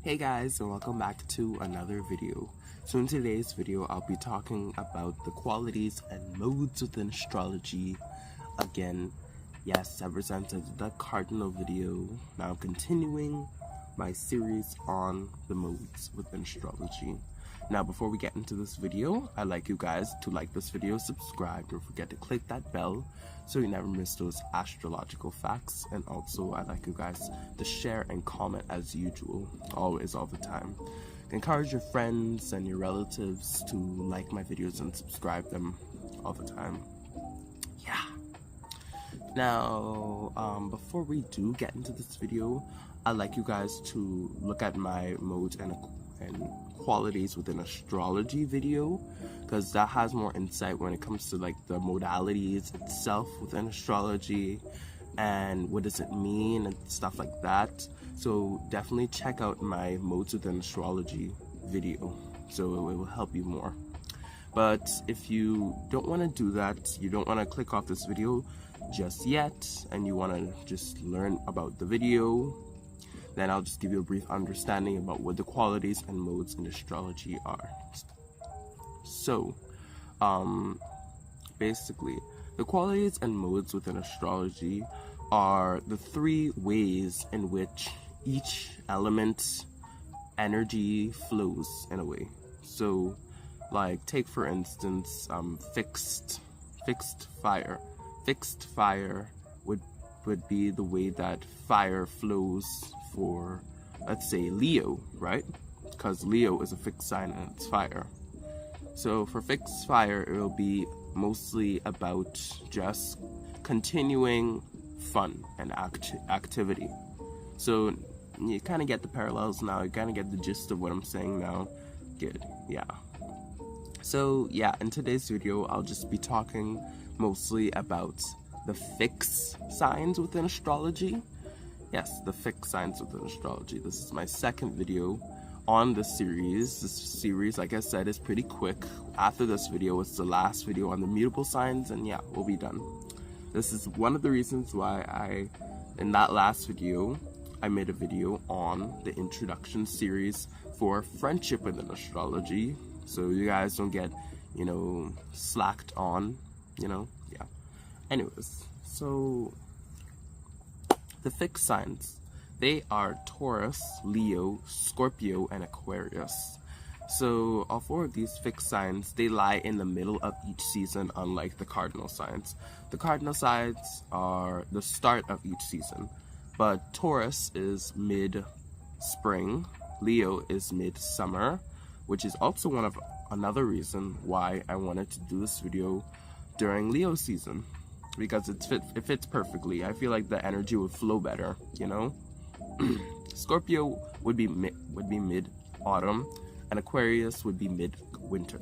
Hey guys, and welcome back to another video. So in today's video, I'll be talking about the qualities and modes within astrology. Again, yes, I presented the cardinal video. Now I'm continuing my series on the modes within astrology. Now before we get into this video, I'd like you guys to like this video, subscribe, don't forget to click that bell so you never miss those astrological facts. And also I'd like you guys to share and comment as usual, always, all the time. Encourage your friends and your relatives to like my videos and subscribe them all the time. Yeah. Now, before we do get into this video, I'd like you guys to look at my modes and qualities within astrology video, because that has more insight when it comes to like the modalities itself within astrology and what does it mean and stuff like that. So definitely check out my modes within astrology video, so it will help you more. But if you don't want to do that, you don't want to click off this video just yet, and you want to just learn about the video, then I'll just give you a brief understanding about what the qualities and modes in astrology are. So, basically, the qualities and modes within astrology are the three ways in which each element energy flows in a way. So, like, take for instance, fixed fire. Fixed fire would be the way that fire flows for, let's say, Leo, right? Because Leo is a fixed sign and it's fire. So for fixed fire, it will be mostly about just continuing fun and activity. So you kind of get the parallels now, you kind of get the gist of what I'm saying now. Good, yeah. So yeah, in today's video, I'll just be talking mostly about the fixed signs within astrology. Yes, the fixed signs within astrology. This is my second video on this series. This series, like I said, is pretty quick. After this video, it's the last video on the mutable signs, and yeah, we'll be done. This is one of the reasons why in that last video, I made a video on the introduction series for friendship within astrology, so you guys don't get, slacked on, yeah. Anyways, so the fixed signs, they are Taurus, Leo, Scorpio, and Aquarius. So all four of these fixed signs, they lie in the middle of each season, unlike the cardinal signs. The cardinal signs are the start of each season, but Taurus is mid-spring, Leo is mid-summer, which is also another reason why I wanted to do this video during Leo season, because it fits perfectly. I feel like the energy would flow better, Scorpio would be mid-autumn, and Aquarius would be mid-winter.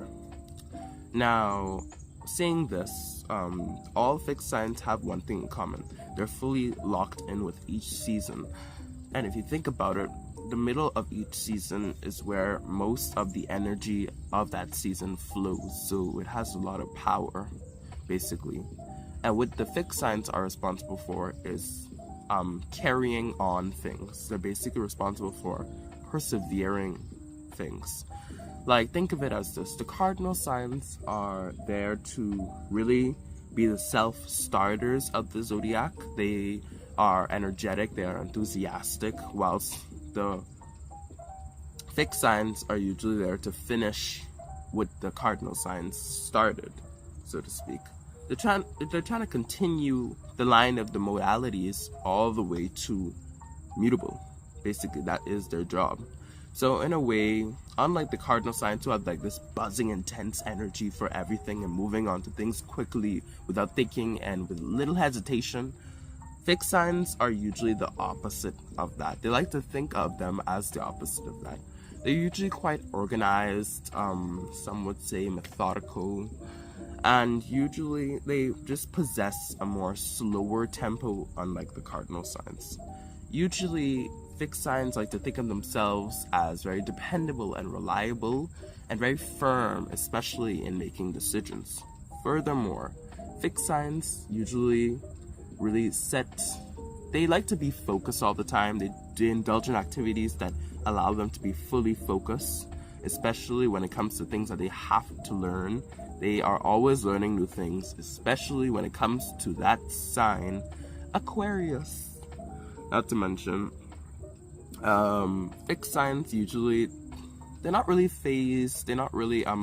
Now, saying this, all fixed signs have one thing in common. They're fully locked in with each season. And if you think about it, the middle of each season is where most of the energy of that season flows. So it has a lot of power, basically. And what the fixed signs are responsible for is carrying on things. They're basically responsible for persevering things. Like, think of it as this. The cardinal signs are there to really be the self-starters of the zodiac. They are energetic, they are enthusiastic, whilst the fixed signs are usually there to finish what the cardinal signs started, so to speak. They're trying to continue the line of the modalities all the way to mutable. Basically, that is their job. So in a way, unlike the cardinal signs who have like this buzzing, intense energy for everything and moving on to things quickly without thinking and with little hesitation, fixed signs are usually the opposite of that. They like to think of them as the opposite of that. They're usually quite organized, some would say methodical, and usually they just possess a more slower tempo, unlike the cardinal signs. Usually fixed signs like to think of themselves as very dependable and reliable and very firm, especially in making decisions. Furthermore, fixed signs usually really set they like to be focused all the time. They indulge in activities that allow them to be fully focused, especially when it comes to things that they have to learn. They are always learning new things, especially when it comes to that sign, Aquarius. Not to mention, fixed signs usually, they're not really phased. They're not really a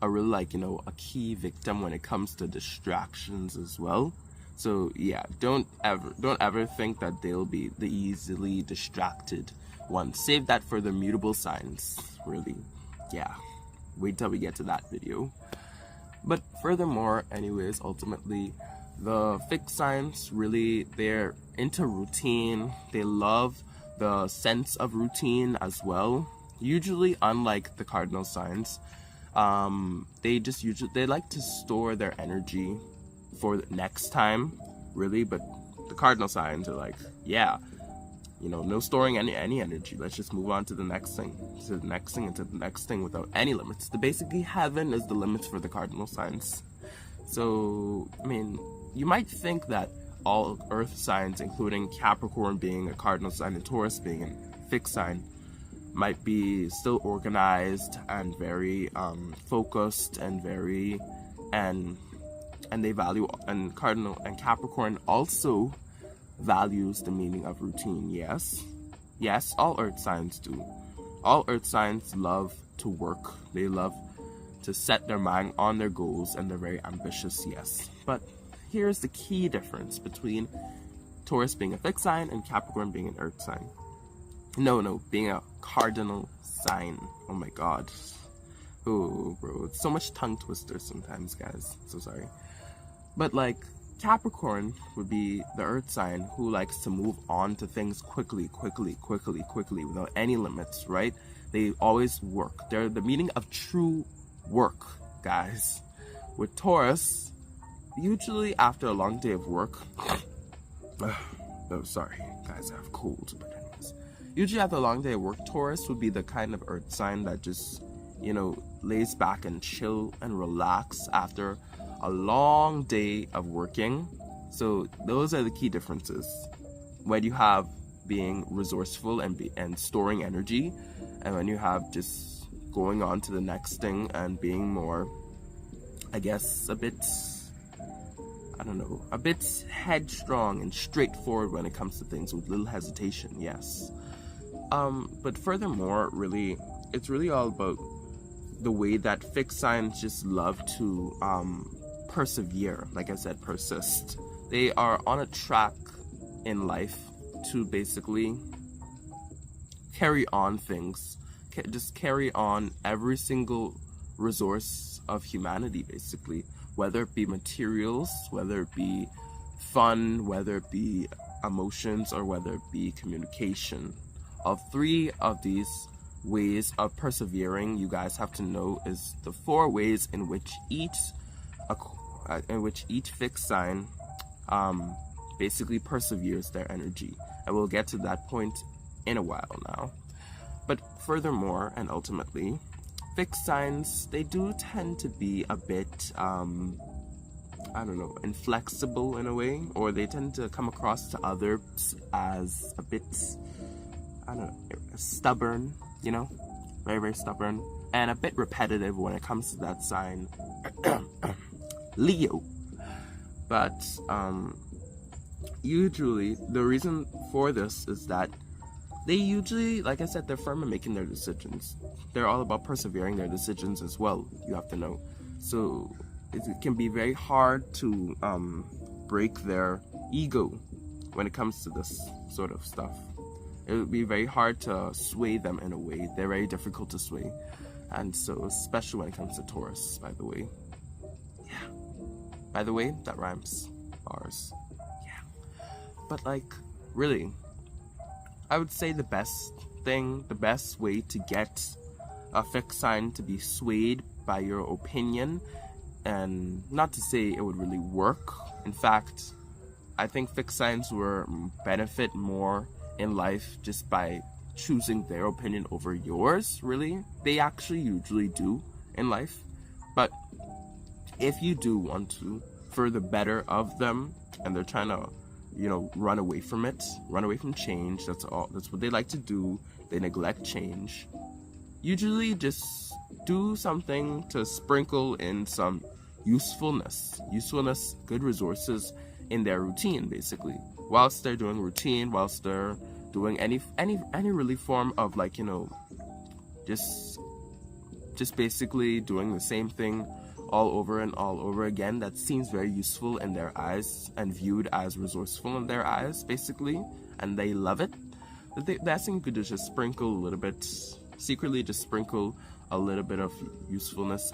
really, like, you know, a key victim when it comes to distractions as well. So yeah, don't ever think that they'll be the easily distracted one. Save that for the mutable signs, really. Yeah, wait till we get to that video. But furthermore, anyways, ultimately, the fixed signs, really, they're into routine. They love the sense of routine as well. Usually, unlike the cardinal signs, they like to store their energy for the next time, really. But the cardinal signs are like, yeah, you know, no storing any energy. Let's just move on to the next thing, to the next thing, and to the next thing without any limits. Basically, heaven is the limits for the cardinal signs. So, I mean, you might think that all earth signs, including Capricorn being a cardinal sign and Taurus being a fixed sign, might be still organized and very focused and very and they value, and cardinal and Capricorn also values the meaning of routine. Yes, all earth signs do. All earth signs love to work. They love to set their mind on their goals, and they're very ambitious. Yes, but here's the key difference between Taurus being a fixed sign and Capricorn being an earth sign. No, being a cardinal sign. Oh my god. Oh, bro, it's so much tongue twister sometimes, guys. So sorry. But like, Capricorn would be the earth sign who likes to move on to things quickly, without any limits, right? They always work. They're the meaning of true work, guys. With Taurus, usually after a long day of work, oh, sorry, guys, I have cold, but anyways. Usually after a long day of work, Taurus would be the kind of earth sign that just, you know, lays back and chill and relax after a long day of working. So those are the key differences when you have being resourceful and storing energy, and when you have just going on to the next thing and being more, I guess, a bit headstrong and straightforward when it comes to things with little hesitation. Yes. But furthermore, really, it's really all about the way that fixed signs just love to persevere. Like I said, persist. They are on a track in life to basically carry on things, just carry on every single resource of humanity, basically, whether it be materials, whether it be fun, whether it be emotions, or whether it be communication. Of three of these ways of persevering, you guys have to know is the 4 ways in which each fixed sign basically perseveres their energy, and we'll get to that point in a while now. But furthermore, and ultimately, fixed signs, they do tend to be a bit inflexible in a way, or they tend to come across to others as a bit stubborn, you know, very, very stubborn, and a bit repetitive when it comes to that sign, Leo. But usually the reason for this is that they usually, like I said, they're firm in making their decisions. They're all about persevering their decisions as well, you have to know. So it can be very hard to break their ego when it comes to this sort of stuff. It would be very hard to sway them in a way. They're very difficult to sway. And so, especially when it comes to Taurus, by the way. Yeah. By the way, that rhymes. Bars. Yeah. But like, really, I would say the best way to get a fixed sign to be swayed by your opinion, and not to say it would really work. In fact, I think fixed signs will benefit more in life just by choosing their opinion over yours, really. They actually usually do in life. But if you do want to, for the better of them, and they're trying to run away from it, run away from change. That's what they like to do. They neglect change. Usually just do something to sprinkle in some usefulness, good resources in their routine, basically. Whilst they're doing routine, whilst they're doing any really form of just basically doing the same thing all over and all over again, that seems very useful in their eyes and viewed as resourceful in their eyes, basically, and they love it. That thing could just sprinkle a little bit, secretly just sprinkle a little bit of usefulness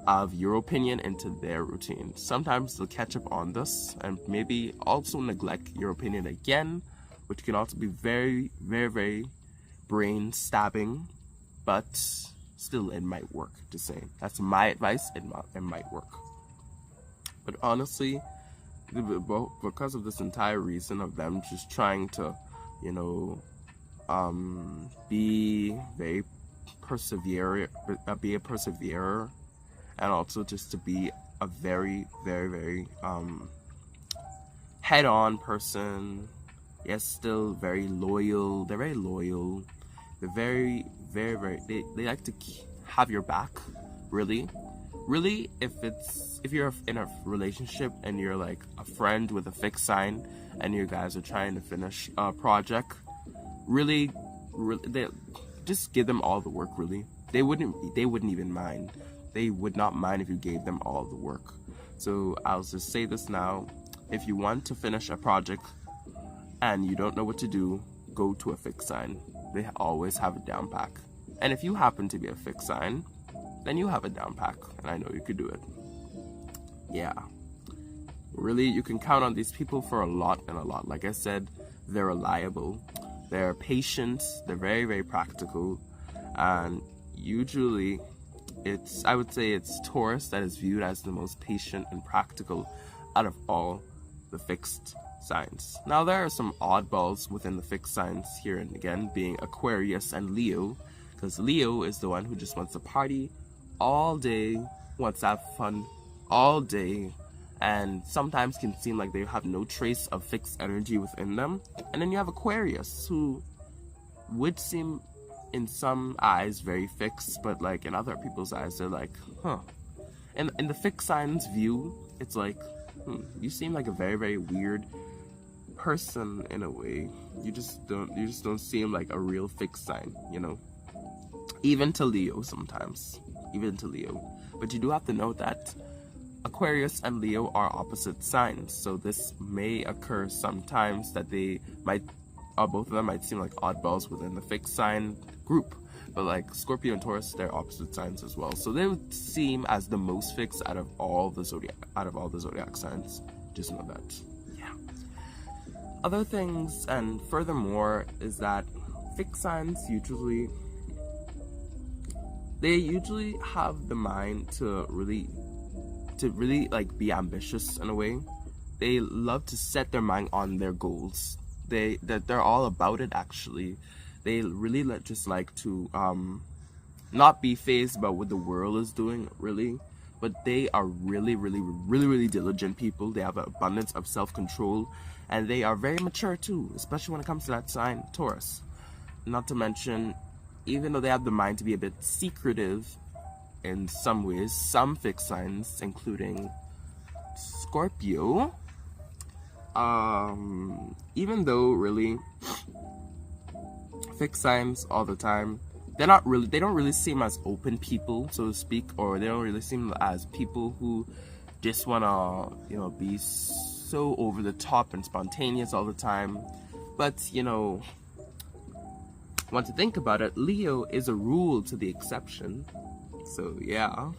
of your opinion into their routine. Sometimes they'll catch up on this and maybe also neglect your opinion again, which can also be very, very, very brain stabbing, but still it might work to say. That's my advice. It might work. But honestly, because of this entire reason of them just trying to be a perseverer, and also just to be a very, very, very head-on person. Yes, still very loyal. They're very loyal. They're very, very, very. They like to have your back. Really, if you're in a relationship and you're like a friend with a fixed sign, and you guys are trying to finish a project, really, they just give them all the work. Really, they wouldn't even mind. They would not mind if you gave them all the work. So I'll just say this now: if you want to finish a project and you don't know what to do, go to a fixed sign. They always have a down pack. And if you happen to be a fixed sign, then you have a down pack, and I know you could do it. Yeah. Really, you can count on these people for a lot and a lot. Like I said, they're reliable, they're patient, they're very, very practical, and usually I would say it's Taurus that is viewed as the most patient and practical out of all the fixed signs. Now, there are some oddballs within the fixed signs here and again, being Aquarius and Leo, because Leo is the one who just wants to party all day, wants to have fun all day, and sometimes can seem like they have no trace of fixed energy within them. And then you have Aquarius, who would seem in some eyes very fixed, but like in other people's eyes they're like, huh. And in the fixed signs view, it's like, you seem like a very, very weird person in a way. You just don't seem like a real fixed sign, even to Leo sometimes, but you do have to note that Aquarius and Leo are opposite signs, so this may occur sometimes that they might, or both of them might seem like oddballs within the fixed sign group. But like Scorpio and Taurus, they're opposite signs as well, so they would seem as the most fixed out of all the zodiac signs. Just know that. Yeah. Other things, and furthermore, is that fixed signs usually have the mind to really like be ambitious in a way. They love to set their mind on their goals. They're all about it, actually. They really just like to not be fazed about what the world is doing, really, but they are really, really, really, really diligent people. They have an abundance of self-control, and they are very mature too, especially when it comes to that sign, Taurus. Not to mention, even though they have the mind to be a bit secretive in some ways, some fixed signs, including Scorpio, even though really fixed signs all the time, they don't really seem as open people, so to speak, or they don't really seem as people who just wanna be so over the top and spontaneous all the time. But want to think about it, Leo is a rule to the exception. So yeah,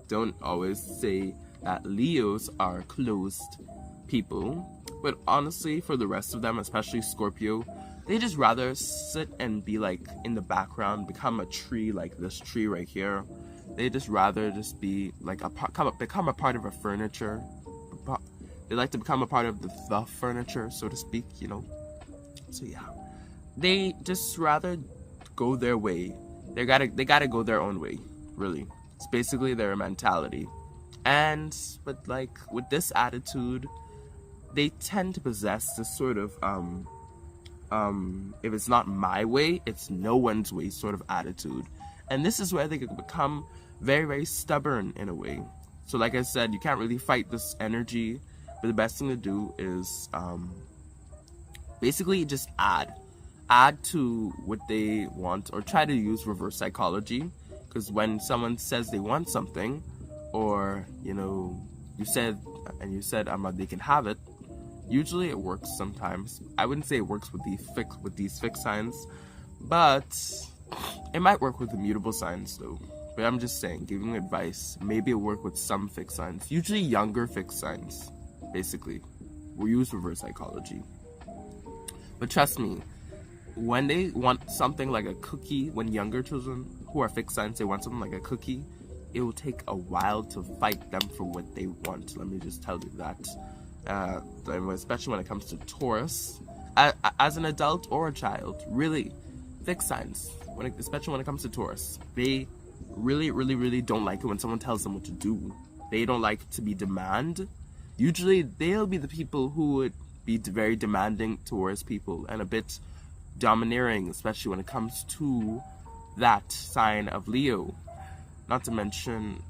don't always say that Leos are closed people. But honestly, for the rest of them, especially Scorpio, they just rather sit and be like in the background, become a tree like this tree right here. They just rather just be like become a part of a furniture. They like to become a part of the furniture, so to speak, So yeah, they just rather go their way. They gotta go their own way. Really, it's basically their mentality. But like with this attitude, they tend to possess this sort of if it's not my way, it's no one's way sort of attitude. And this is where they can become very, very stubborn in a way. So like I said, you can't really fight this energy, but the best thing to do is basically just add to what they want, or try to use reverse psychology. Because when someone says they want something, or you said they can have it, usually it works sometimes. I wouldn't say it works with these fixed signs, but it might work with immutable signs though. But I'm just saying, giving advice, maybe it'll work with some fixed signs, usually younger fixed signs. Basically, we use reverse psychology. But trust me, when they want something like a cookie, when younger children who are fixed signs, they want something like a cookie, it will take a while to fight them for what they want. Let me just tell you that. Especially when it comes to Taurus, as an adult or a child, really, fixed signs, especially when it comes to Taurus, they really, really, really don't like it when someone tells them what to do. They don't like to be demanded. Usually, they'll be the people who would be very demanding towards people and a bit domineering, especially when it comes to that sign of Leo. Not to mention,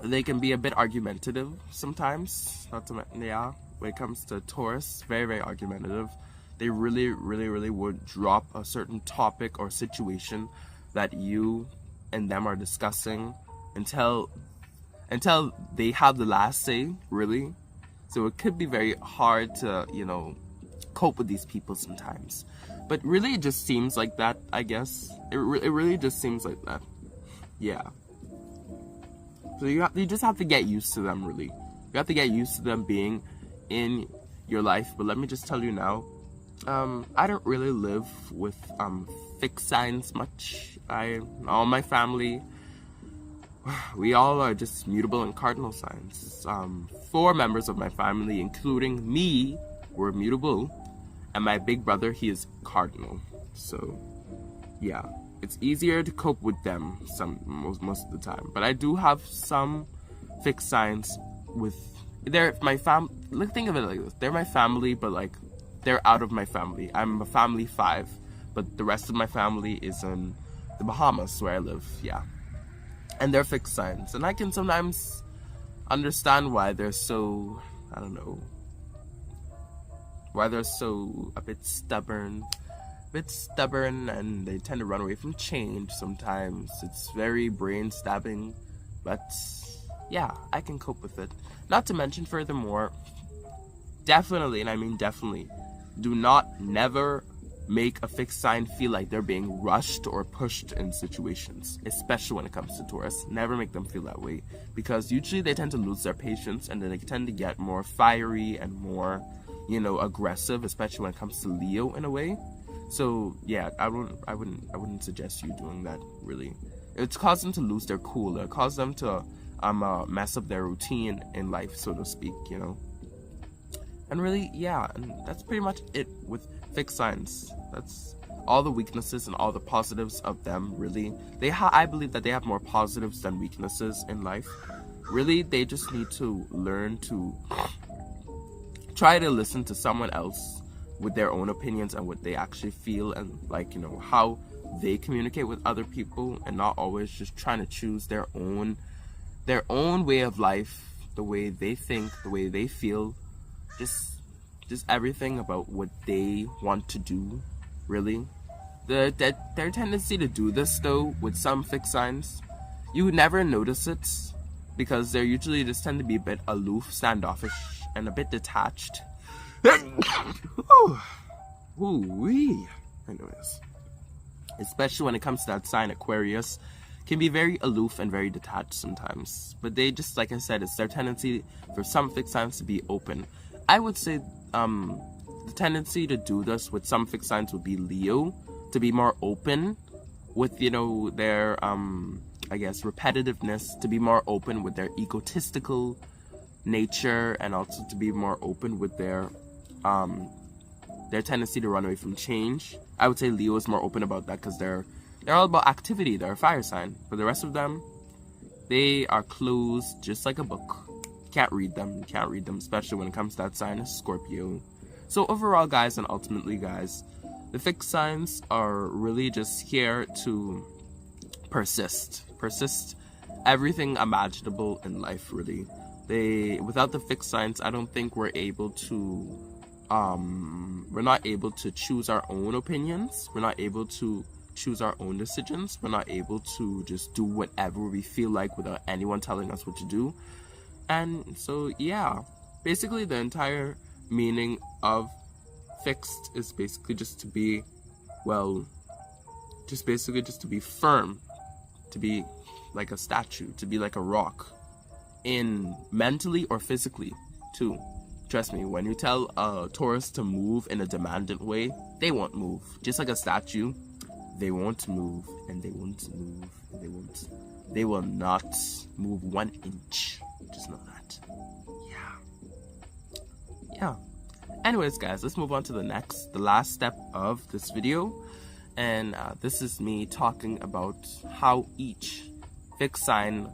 they can be a bit argumentative sometimes. When it comes to Taurus, very, very argumentative. They really, really, really would drop a certain topic or situation that you and them are discussing until they have the last say, really. So it could be very hard to, cope with these people sometimes. But really, it just seems like that, I guess. It really just seems like that. Yeah. So you just have to get used to them, really. You have to get used to them being in your life. But let me just tell you now, I don't really live with fixed signs much. All my family, we all are just mutable and cardinal signs. 4 members of my family, including me, were mutable, and my big brother, he is cardinal. So, yeah, it's easier to cope with them most of the time. But I do have some fixed signs with. They're my fam. Think of it like this: they're my family, but like they're out of my family. I'm a family 5, but the rest of my family is in the Bahamas where I live. Yeah. And they're fixed signs. And I can sometimes understand why they're so, why they're so a bit stubborn, and they tend to run away from change sometimes. It's very brain stabbing, but yeah, I can cope with it. Not to mention, furthermore, definitely, and I mean definitely, do not never make a fixed sign feel like they're being rushed or pushed in situations, especially when it comes to Taurus. Never make them feel that way, because usually they tend to lose their patience and then they tend to get more fiery and more, aggressive, especially when it comes to Leo in a way. So yeah, I wouldn't suggest you doing that, really. It's caused them to lose their cool. It caused them to mess up their routine in life, so to speak, And really, yeah, and that's pretty much it with fixed signs. That's all the weaknesses and all the positives of them, really. I believe that they have more positives than weaknesses in life. Really, they just need to learn to try to listen to someone else with their own opinions and what they actually feel, and how they communicate with other people, and not always just trying to choose their own way of life, the way they think, the way they feel. Just everything about what they want to do, really. Their tendency to do this, though, with some fixed signs, you would never notice it, because they usually just tend to be a bit aloof, standoffish, and a bit detached. Ooh-wee. Anyways, especially when it comes to that sign, Aquarius, can be very aloof and very detached sometimes. But they just, like I said, it's their tendency for some fixed signs to be open. I would say the tendency to do this with some fixed signs would be Leo, to be more open with, their, repetitiveness, to be more open with their egotistical nature, and also to be more open with their tendency to run away from change. I would say Leo is more open about that because they're all about activity. They're a fire sign. But the rest of them, they are closed just like a book. can't read them. You can't read them, especially when it comes to that sign, Scorpio. So overall, guys, and ultimately, guys, the fixed signs are really just here to persist everything imaginable in life, really. Without the fixed signs, I don't think we're not able to choose our own opinions. We're not able to choose our own decisions. We're not able to just do whatever we feel like without anyone telling us what to do. And so, yeah, basically the entire meaning of fixed is basically just to be, just to be firm, to be like a statue, to be like a rock, in mentally or physically too. Trust me, when you tell a Taurus to move in a demanding way, they won't move. Just like a statue, they won't move, and they won't move, and they will not move 1 inch. Just know that. Yeah. Anyways, guys, let's move on to the last step of this video. And this is me talking about how each fixed sign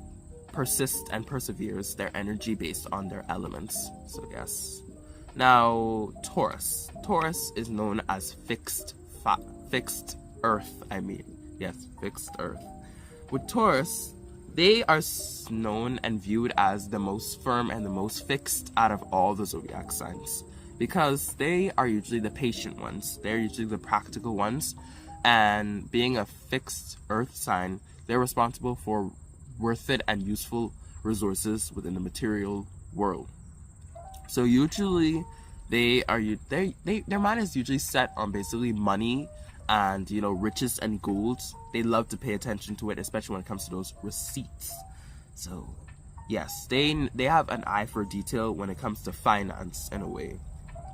persists and perseveres their energy based on their elements. So yes. Now, Taurus. Taurus is known as fixed earth. Fixed earth. With Taurus, they are known and viewed as the most firm and the most fixed out of all the zodiac signs, because they are usually the patient ones. They're usually the practical ones. And being a fixed earth sign, they're responsible for worth it and useful resources within the material world. So usually their mind is usually set on basically money and, riches and gold. They love to pay attention to it, especially when it comes to those receipts. So yes, they have an eye for detail when it comes to finance in a way.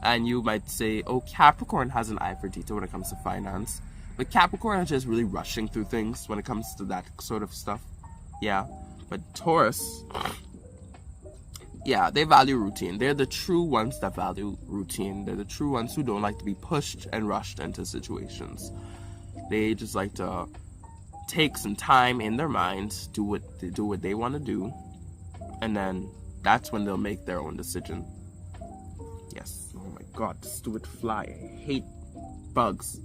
And you might say, oh, Capricorn has an eye for detail when it comes to finance. But Capricorn is just really rushing through things when it comes to that sort of stuff. Yeah. But Taurus, they value routine. They're the true ones that value routine. They're the true ones who don't like to be pushed and rushed into situations. They just like to take some time in their minds, do what they want to do, and then that's when they'll make their own decision. Yes. Oh my God, this stupid fly. I hate bugs.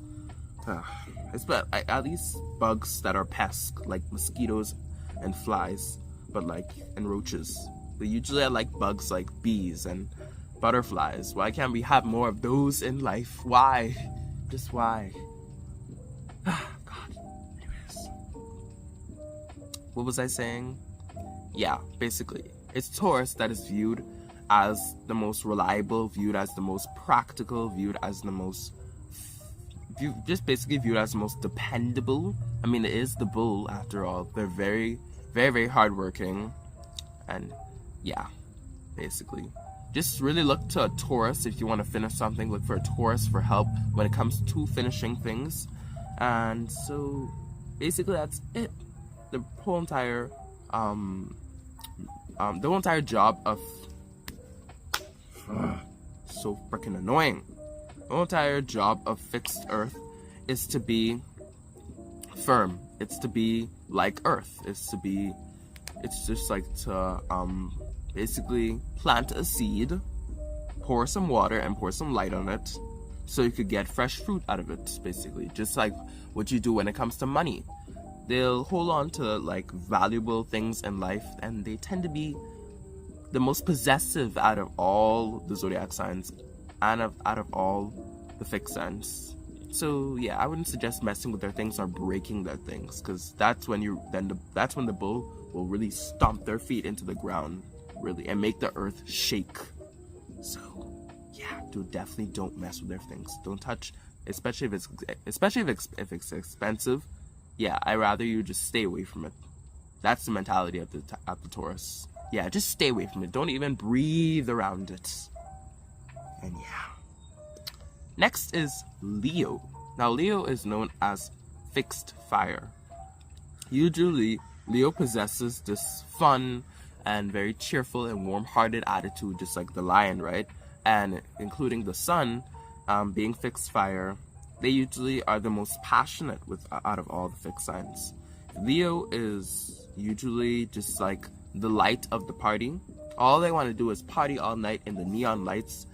At least bugs that are pests, like mosquitoes and flies, and roaches. But usually I like bugs like bees and butterflies. Why can't we have more of those in life? Why? Just why? God. Anyways. What was I saying? Yeah, basically. It's Taurus that is viewed as the most reliable, viewed as the most practical, viewed as the most viewed as the most dependable. I mean, it is the bull after all. They're very, very, very hardworking. And yeah, basically. Just really look to a Taurus if you want to finish something. Look for a Taurus for help when it comes to finishing things. And so basically that's it. The whole entire job of so freaking annoying. The whole entire job of fixed earth is to be firm. It's to be like earth. It's just like to basically plant a seed, pour some water and pour some light on it so you could get fresh fruit out of it, basically. Just like what you do when it comes to money. They'll hold on to like valuable things in life, and they tend to be the most possessive out of all the zodiac signs and out of all the fixed signs. So yeah, I wouldn't suggest messing with their things or breaking their things, because that's when the bull will really stomp their feet into the ground, really, and make the earth shake. So yeah, definitely don't mess with their things. Don't touch, especially if it's expensive. Yeah, I'd rather you just stay away from it. That's the mentality of the Taurus. Yeah, just stay away from it. Don't even breathe around it. And yeah. Next is Leo. Now, Leo is known as fixed fire. Usually, Leo possesses this fun and very cheerful and warm-hearted attitude, just like the lion, right? And including the sun, being fixed fire, they usually are the most passionate out of all the fixed signs. Leo is usually just like the light of the party. All they want to do is party all night in the neon lights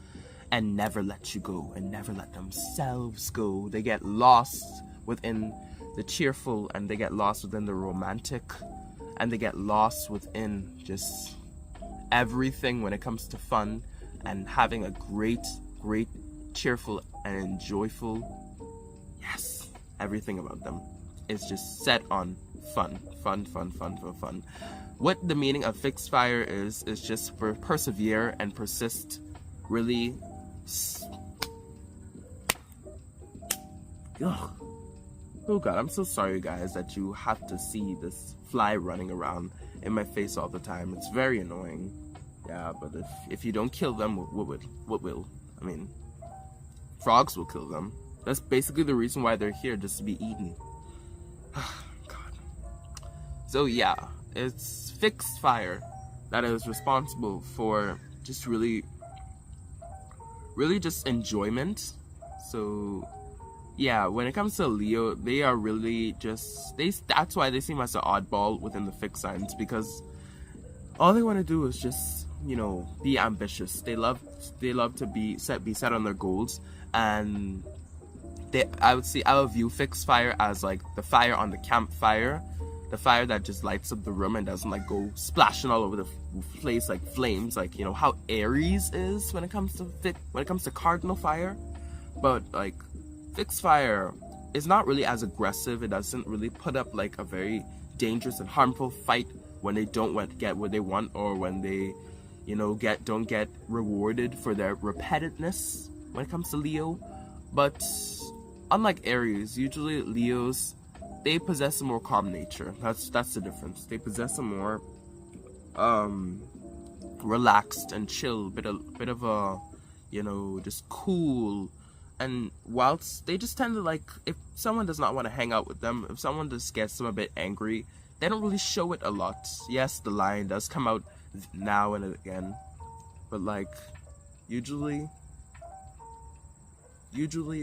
and never let you go and never let themselves go. They get lost within the cheerful, and they get lost within the romantic, and they get lost within just everything when it comes to fun and having a great, cheerful and joyful, yes, everything about them is just set on fun. What the meaning of fixed fire is just for persevere and persist. Really, ugh. Oh god, I'm so sorry guys that you have to see this fly running around in my face all the time. It's very annoying. Yeah, but if you don't kill them, what will? I mean, frogs will kill them. That's basically the reason why they're here, just to be eaten. God. So yeah, it's fixed fire that is responsible for just really just enjoyment. So yeah, when it comes to Leo, they are really just that's why they seem as an oddball within the fixed signs, because all they want to do is just, you know, be ambitious. They love to be set on their goals, and I would view fixed fire as like the fire on the campfire, the fire that just lights up the room and doesn't like go splashing all over the place like flames, like, you know how Aries is when it comes to cardinal fire. But like fixed fire is not really as aggressive. It doesn't really put up like a very dangerous and harmful fight when they don't get what they want, or when they, you know, don't get rewarded for their repetitiveness when it comes to Leo. But unlike Aries, usually Leos, they possess a more calm nature. That's the difference. They possess a more relaxed and chill, bit of a, you know, just cool. And whilst they just tend to, like, if someone does not want to hang out with them, if someone just gets them a bit angry, they don't really show it a lot. Yes, the lion does come out now and again, but like usually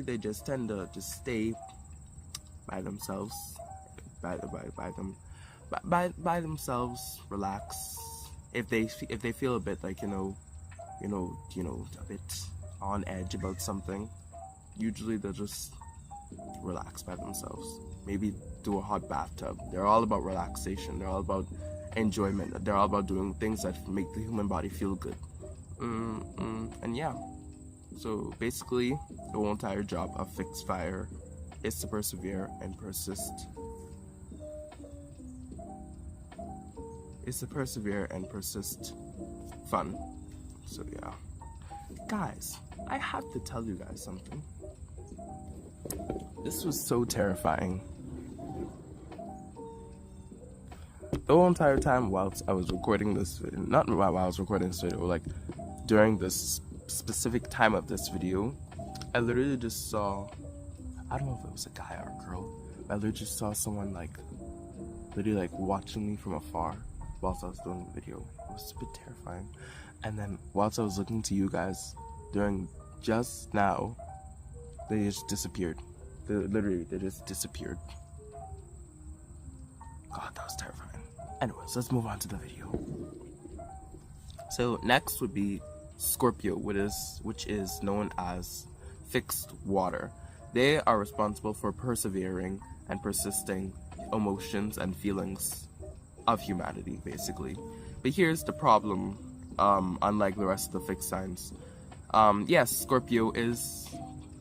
they just tend to just stay by themselves, by themselves, relax. If they feel a bit like, you know, a bit on edge about something, usually they'll just relax by themselves. Maybe do a hot bathtub. They're all about relaxation. They're all about enjoyment. They're all about doing things that make the human body feel good. And yeah, so basically the whole entire job of fixed fire is to persevere and persist. Fun. So yeah, guys, I have to tell you guys something. This was so terrifying. The whole entire time whilst I was recording this video, not while I was recording this video, like during this specific time of this video, I literally just saw, I don't know if it was a guy or a girl, but I literally just saw someone like literally like watching me from afar whilst I was doing the video. It was a bit terrifying. And then whilst I was looking to you guys during just now, they just disappeared. They just disappeared. God, that was terrifying. Anyways, let's move on to the video. So next would be Scorpio, which is known as fixed water. They are responsible for persevering and persisting emotions and feelings of humanity, basically. But here's the problem, unlike the rest of the fixed signs. Yes, Scorpio is,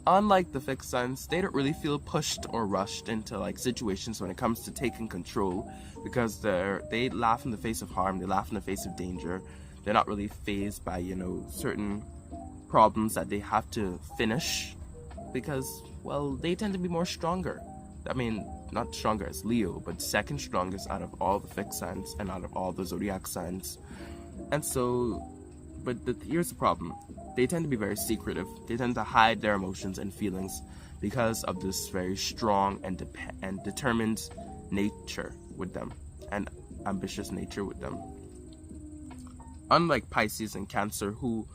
unlike the fixed signs, they don't really feel pushed or rushed into like situations when it comes to taking control, because they laugh in the face of harm, they laugh in the face of danger. They're not really fazed by, you know, certain problems that they have to finish, because, well, they tend to be more stronger. I mean, not stronger as Leo, but second strongest out of all the fixed signs and out of all the zodiac signs. And so, but here's the problem. They tend to be very secretive. They tend to hide their emotions and feelings because of this very strong and determined nature with them, and ambitious nature with them. Unlike Pisces and Cancer, who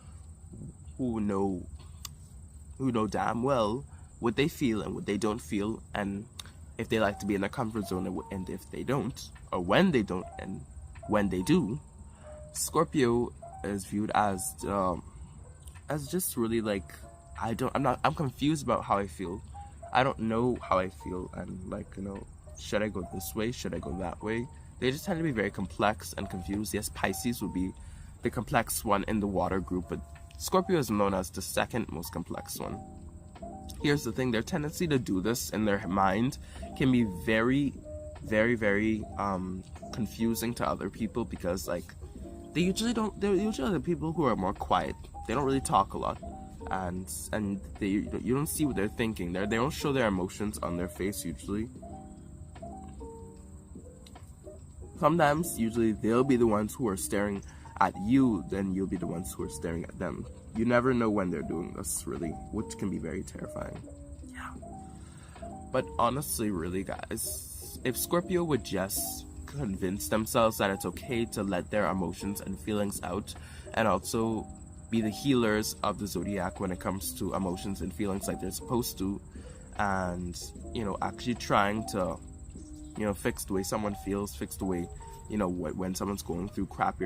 know damn well what they feel and what they don't feel, and if they like to be in their comfort zone and if they don't, or when they don't and when they do, Scorpio is viewed as just really like, I'm confused about how I feel. I don't know how I feel, and like, should I go this way? Should I go that way? They just tend to be very complex and confused. Yes, Pisces would be the complex one in the water group, but Scorpio is known as the second most complex one. Here's the thing, their tendency to do this in their mind can be very, very, very confusing to other people, because like they're usually the people who are more quiet. They don't really talk a lot, and you don't see what they're thinking. They don't show their emotions on their face usually. Sometimes, usually, they'll be the ones who are staring at you, then you'll be the ones who are staring at them. You never know when they're doing this, really, which can be very terrifying. Yeah. But honestly, really, guys, if Scorpio would just convince themselves that it's okay to let their emotions and feelings out, and also be the healers of the zodiac when it comes to emotions and feelings like they're supposed to, and, actually trying to fix the way someone feels, fix the way, when someone's going through crap